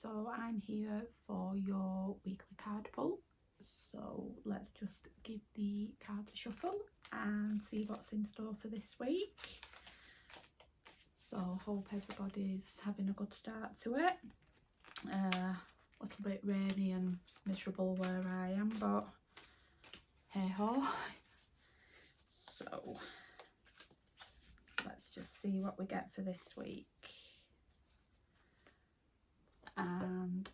So I'm here for your weekly card pull. So let's just give the cards a shuffle and see what's in store for this week. So hope everybody's having a good start to it. A little bit rainy and miserable where I am, but hey ho. So let's just see what we get for this week. And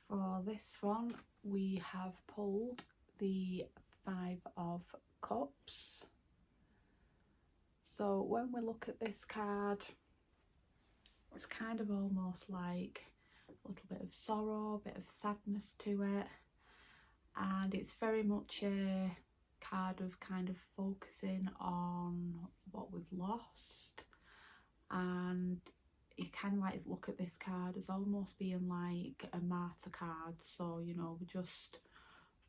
for this one we have pulled the Five of Cups. So when we look at this card, it's kind of almost like a little bit of sorrow, a bit of sadness to it, and it's very much a card of kind of focusing on what we've lost. And you kind of like look at this card as almost being like a martyr card. So, you know, we're just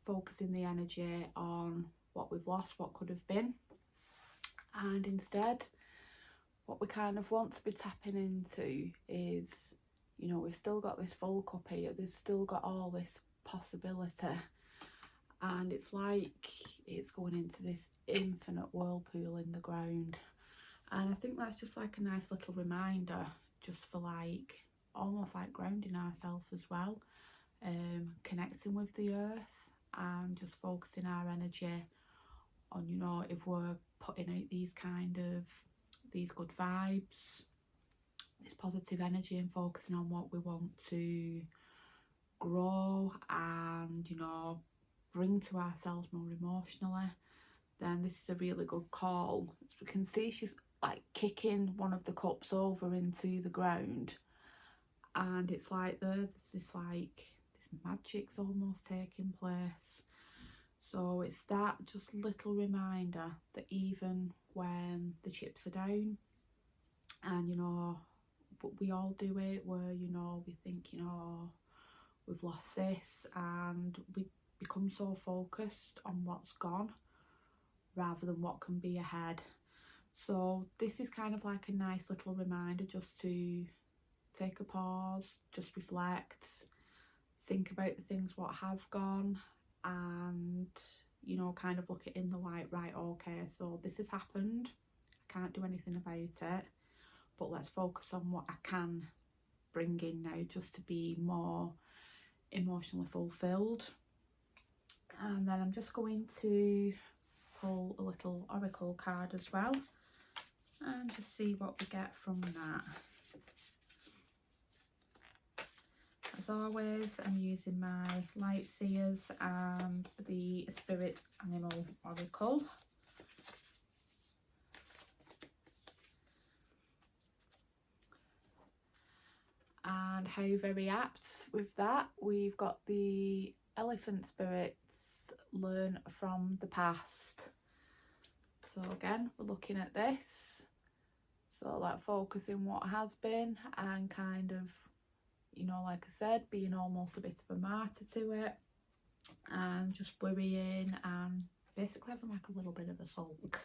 focusing the energy on what we've lost, what could have been, and instead what we kind of want to be tapping into is, you know, we've still got this full cup here, there's still got all this possibility, and it's like it's going into this infinite whirlpool in the ground. And I think that's just like a nice little reminder, just for like almost like grounding ourselves as well, connecting with the earth and just focusing our energy on, you know, if we're putting out these good vibes, this positive energy, and focusing on what we want to grow and, you know, bring to ourselves more emotionally, then this is a really good call. As we can see, she's like kicking one of the cups over into the ground, and it's like this magic's almost taking place. So it's that just little reminder that even when the chips are down, and you know, but we all do it, where, you know, we think, you know, we've lost this, and we become so focused on what's gone rather than what can be ahead. So this is kind of like a nice little reminder just to take a pause, just reflect, think about the things what have gone, and, you know, kind of look at it in the light, right, okay, so this has happened, I can't do anything about it, but let's focus on what I can bring in now just to be more emotionally fulfilled. And then I'm just going to pull a little oracle card as well and just see what we get from that. As always, I'm using my Light Seers and the Spirit Animal Oracle. And how very apt with that, we've got the Elephant Spirits, learn from the past. So again, we're looking at this, so like focusing what has been and kind of, you know, like I said, being almost a bit of a martyr to it, and just worrying and basically having like a little bit of a sulk.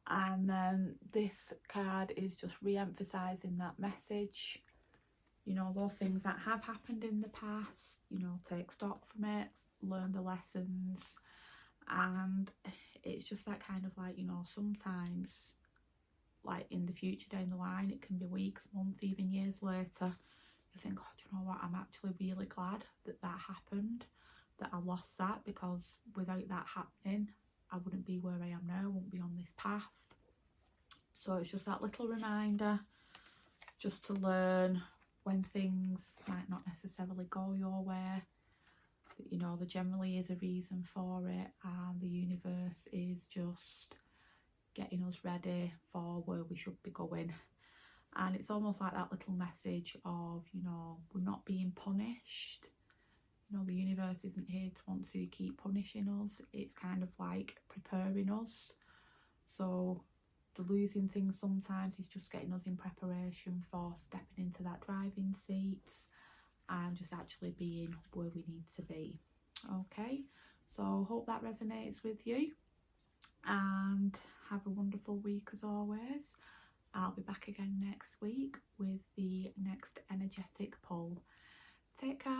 And then this card is just re-emphasising that message, you know, those things that have happened in the past, you know, take stock from it, learn the lessons. And it's just that kind of like, you know, sometimes like in the future down the line, it can be weeks, months, even years later, you think, oh, do you know what, I'm actually really glad that that happened, that I lost that, because without that happening I wouldn't be where I am now, I wouldn't be on this path. So it's just that little reminder just to learn when things might not necessarily go your way, that, you know, there generally is a reason for it, and the universe is just getting us ready for where we should be going. And it's almost like that little message of, you know, we're not being punished. You know, the universe isn't here to want to keep punishing us, it's kind of like preparing us. So the losing things sometimes is just getting us in preparation for stepping into that driving seat and just actually being where we need to be. Okay, so hope that resonates with you, and have a wonderful week as always. I'll be back again next week with the next energetic pull. Take care.